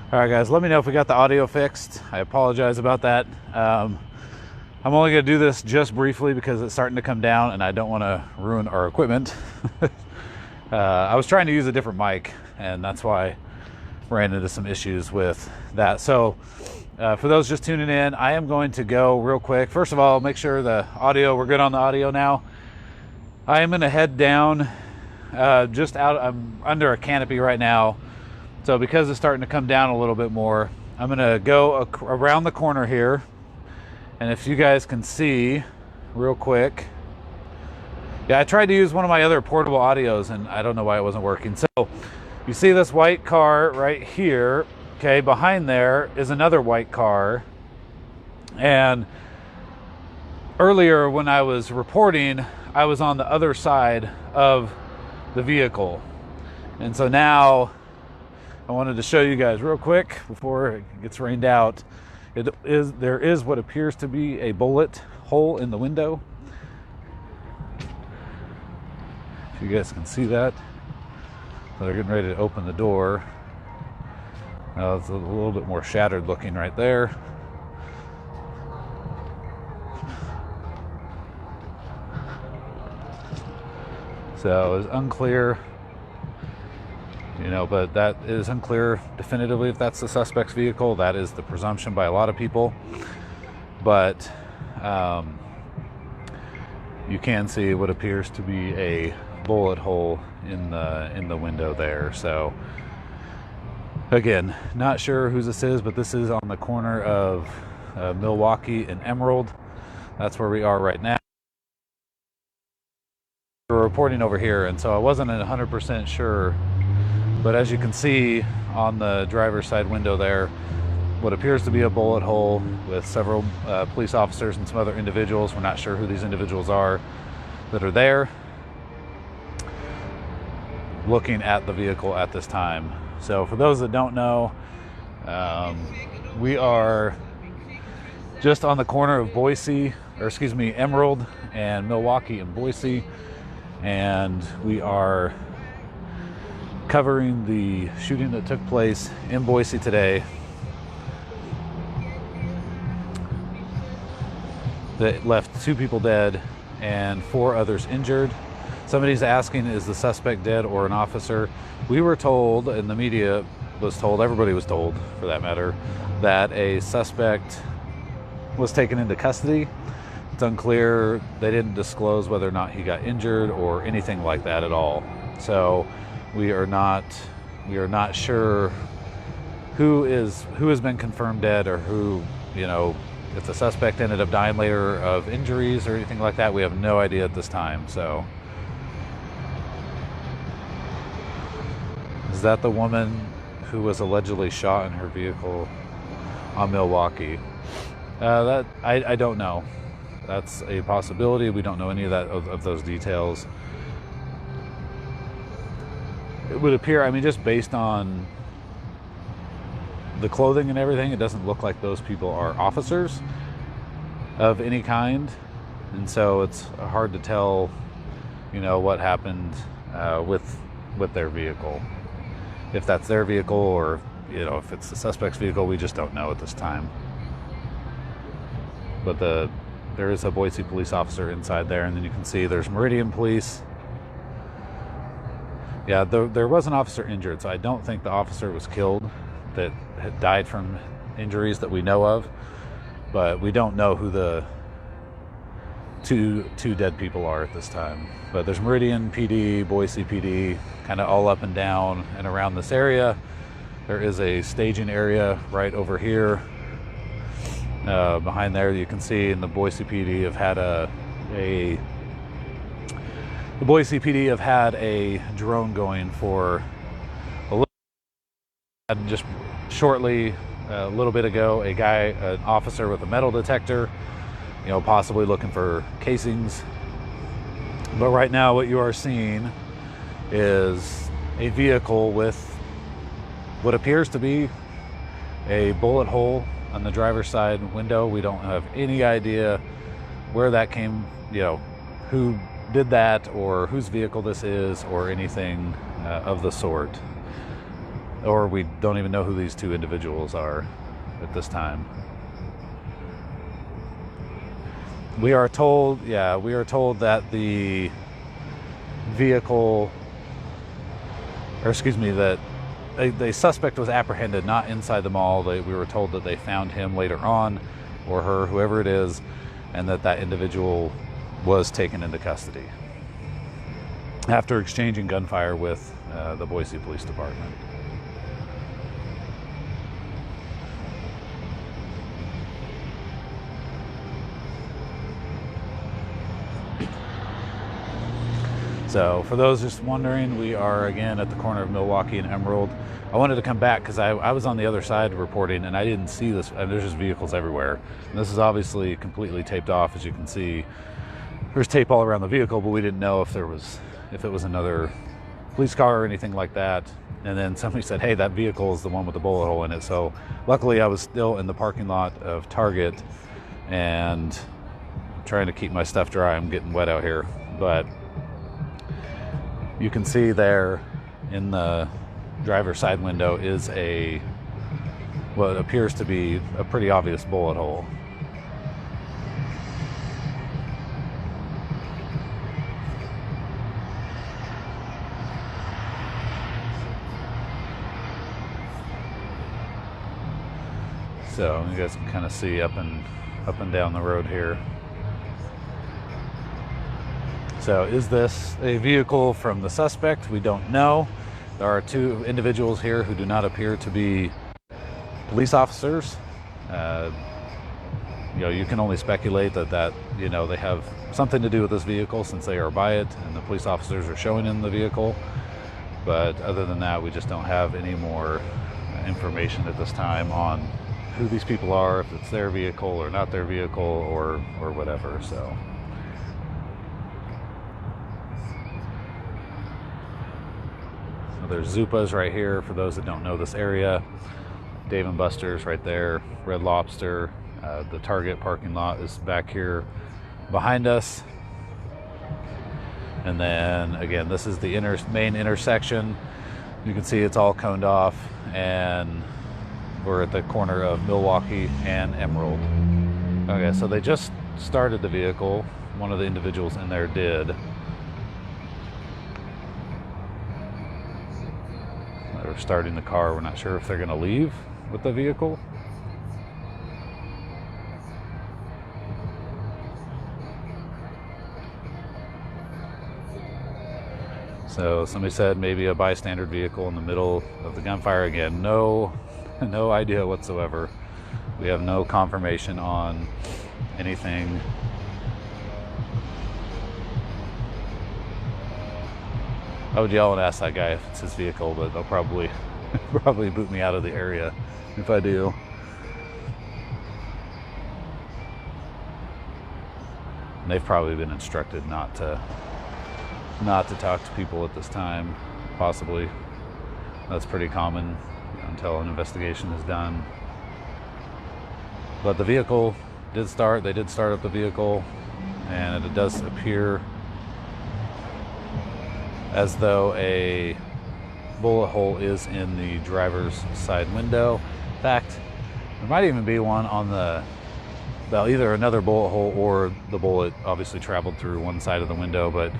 All right, guys, let me know if we got the audio fixed. I apologize about that. I'm only going to do this just briefly because it's starting to come down and I don't want to ruin our equipment. I was trying to use a different mic, and that's why I ran into some issues with that. So for those just tuning in, I am going to go real quick. First of all, make sure we're good on the audio now. I am going to head down I'm under a canopy right now. So because it's starting to come down a little bit more, I'm going to go around the corner here. And if you guys can see real quick. Yeah, I tried to use one of my other portable audios and I don't know why it wasn't working. So you see this white car right here. Okay, behind there is another white car. And earlier when I was reporting, I was on the other side of the vehicle. And so now I wanted to show you guys real quick before it gets rained out. There is what appears to be a bullet hole in the window. If you guys can see that. So they're getting ready to open the door. Now it's a little bit more shattered looking right there. So it's unclear, but that is unclear definitively if that's the suspect's vehicle. That is the presumption by a lot of people. But you can see what appears to be a bullet hole in the window there. So again, not sure whose this is, but this is on the corner of Milwaukee and Emerald. That's where we are right now. We're reporting over here, and so I wasn't 100% sure, but as you can see on the driver's side window there, what appears to be a bullet hole with several police officers and some other individuals. We're not sure who these individuals are that are there looking at the vehicle at this time. So for those that don't know, we are just on the corner of Emerald and Milwaukee and Boise. And we are covering the shooting that took place in Boise today that left 2 people dead and 4 others injured. Somebody's asking, is the suspect dead or an officer? We were told, and the media was told, everybody was told for that matter, that a suspect was taken into custody. It's unclear. They didn't disclose whether or not he got injured or anything like that at all. So we are not sure who has been confirmed dead or who, if the suspect ended up dying later of injuries or anything like that. We have no idea at this time. So is that the woman who was allegedly shot in her vehicle on Milwaukee? I don't know. That's a possibility. We don't know any of those details. It would appear, just based on the clothing and everything, it doesn't look like those people are officers of any kind. And so it's hard to tell, what happened with their vehicle. If that's their vehicle or, if it's the suspect's vehicle, we just don't know at this time. But there is a Boise police officer inside there, and then you can see there's Meridian police. Yeah, there was an officer injured, so I don't think the officer was killed that had died from injuries that we know of, but we don't know who the two dead people are at this time. But there's Meridian PD, Boise PD, kind of all up and down and around this area. There is a staging area right over here. Behind there, you can see, and the Boise PD have had a drone going for a little. And just shortly, a little bit ago, an officer with a metal detector, possibly looking for casings. But right now, what you are seeing is a vehicle with what appears to be a bullet hole on the driver's side window. We don't have any idea where that came, who did that or whose vehicle this is or anything of the sort. or we don't even know who these two individuals are at this time. We are told that the vehicle, or excuse me, that the suspect was apprehended not inside the mall. We were told that they found him later on, or her, whoever it is, and that individual was taken into custody after exchanging gunfire with the Boise Police Department. So for those just wondering, we are again at the corner of Milwaukee and Emerald. I wanted to come back because I was on the other side reporting and I didn't see this. There's just vehicles everywhere. And this is obviously completely taped off, as you can see. There's tape all around the vehicle, but we didn't know if it was another police car or anything like that. And then somebody said, hey, that vehicle is the one with the bullet hole in it. So luckily I was still in the parking lot of Target and trying to keep my stuff dry. I'm getting wet out here. But you can see there in the driver's side window is what appears to be a pretty obvious bullet hole. So you guys can kind of see up and down the road here. So is this a vehicle from the suspect? We don't know. There are two individuals here who do not appear to be police officers. You can only speculate that they have something to do with this vehicle since they are by it and the police officers are showing in the vehicle. But other than that, we just don't have any more information at this time on who these people are, if it's their vehicle or not their vehicle or whatever. So there's Zupa's right here for those that don't know this area. Dave & Buster's right there. Red Lobster. The Target parking lot is back here behind us. And then again, this is the main intersection. You can see it's all coned off, and we're at the corner of Milwaukee and Emerald. Okay, so they just started the vehicle. One of the individuals in there did. They're starting the car. We're not sure if they're going to leave with the vehicle. So somebody said maybe a bystander vehicle in the middle of the gunfire. Again, no idea whatsoever. We have no confirmation on anything. I would yell and ask that guy if it's his vehicle, but they'll probably boot me out of the area if I do. And they've probably been instructed not to talk to people at this time, possibly. That's pretty common until an investigation is done. But the vehicle did start. They did start up the vehicle, and it does appear as though a bullet hole is in the driver's side window. In fact, there might even be one on either another bullet hole or the bullet obviously traveled through one side of the window, but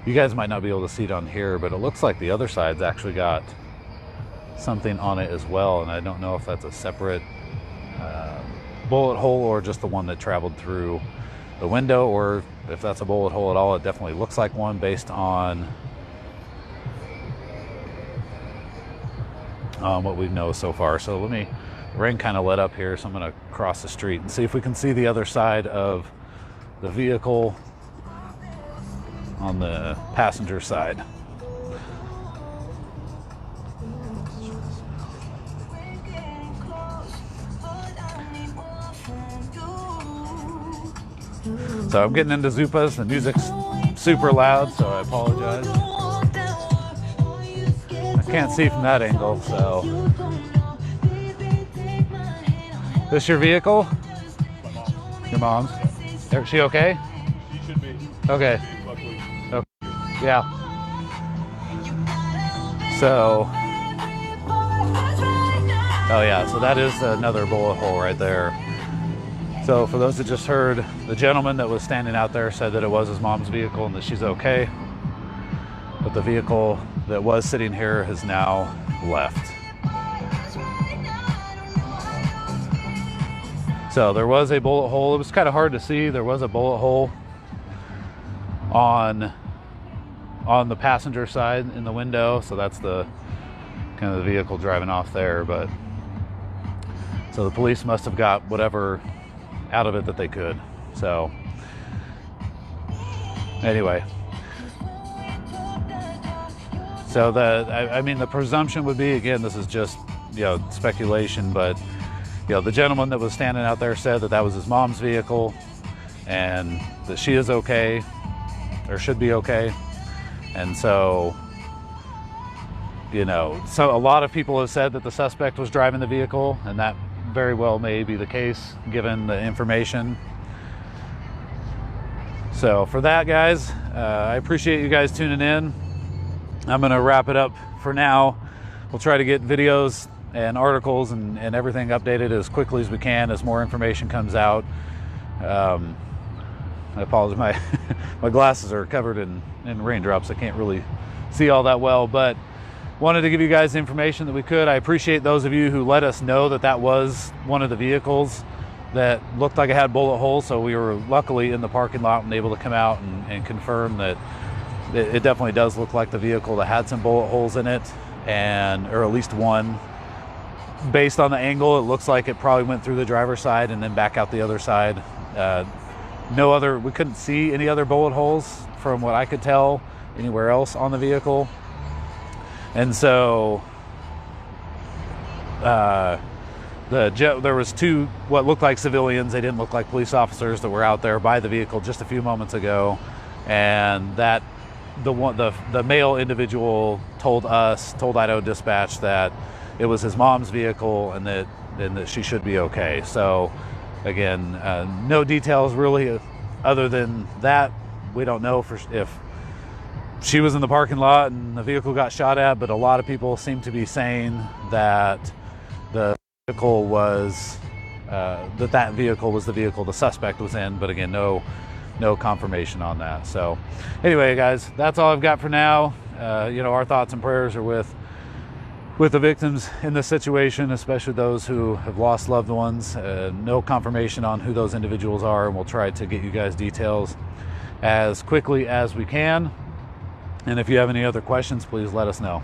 you guys might not be able to see it on here, but it looks like the other side's actually got something on it as well, and I don't know if that's a separate bullet hole or just the one that traveled through the window, or if that's a bullet hole at all. It definitely looks like one based on what we know so far. So the rain kind of let up here, so I'm going to cross the street and see if we can see the other side of the vehicle on the passenger side. So I'm getting into Zupa's. The music's super loud, so I apologize. I can't see from that angle, so. This your vehicle? My mom. Your mom's? Is she okay? She should be. Okay. Yeah. So Oh yeah, so that is another bullet hole right there. So for those that just heard, the gentleman that was standing out there said that it was his mom's vehicle and that she's okay. But the vehicle that was sitting here has now left. So there was a bullet hole. It was kind of hard to see. There was a bullet hole on the passenger side in the window. So that's the kind of the vehicle driving off there. But so the police must have got whatever out of it that they could. So anyway, so I mean, the presumption would be, again, this is just, speculation, but the gentleman that was standing out there said that that was his mom's vehicle and that she is okay, or should be okay. And so, so a lot of people have said that the suspect was driving the vehicle, and that very well may be the case given the information. So for that, guys, I appreciate you guys tuning in. I'm going to wrap it up for now. We'll try to get videos and articles and everything updated as quickly as we can as more information comes out. I apologize, my glasses are covered in raindrops. I can't really see all that well, but wanted to give you guys the information that we could. I appreciate those of you who let us know that that was one of the vehicles that looked like it had bullet holes. So we were luckily in the parking lot and able to come out and confirm that it definitely does look like the vehicle that had some bullet holes in it, or at least one. Based on the angle, it looks like it probably went through the driver's side and then back out the other side. We couldn't see any other bullet holes from what I could tell anywhere else on the vehicle. And so there was two what looked like civilians. They didn't look like police officers that were out there by the vehicle just a few moments ago. And that the male individual told Idaho Dispatch that it was his mom's vehicle and that she should be okay. So again, no details really other than that. We don't know if she was in the parking lot and the vehicle got shot at, but a lot of people seem to be saying that the vehicle was that vehicle was the vehicle the suspect was in. But again, no confirmation on that. So anyway, guys, that's all I've got for now. Our thoughts and prayers are with the victims in this situation, especially those who have lost loved ones. No confirmation on who those individuals are, and we'll try to get you guys details as quickly as we can. And if you have any other questions, please let us know.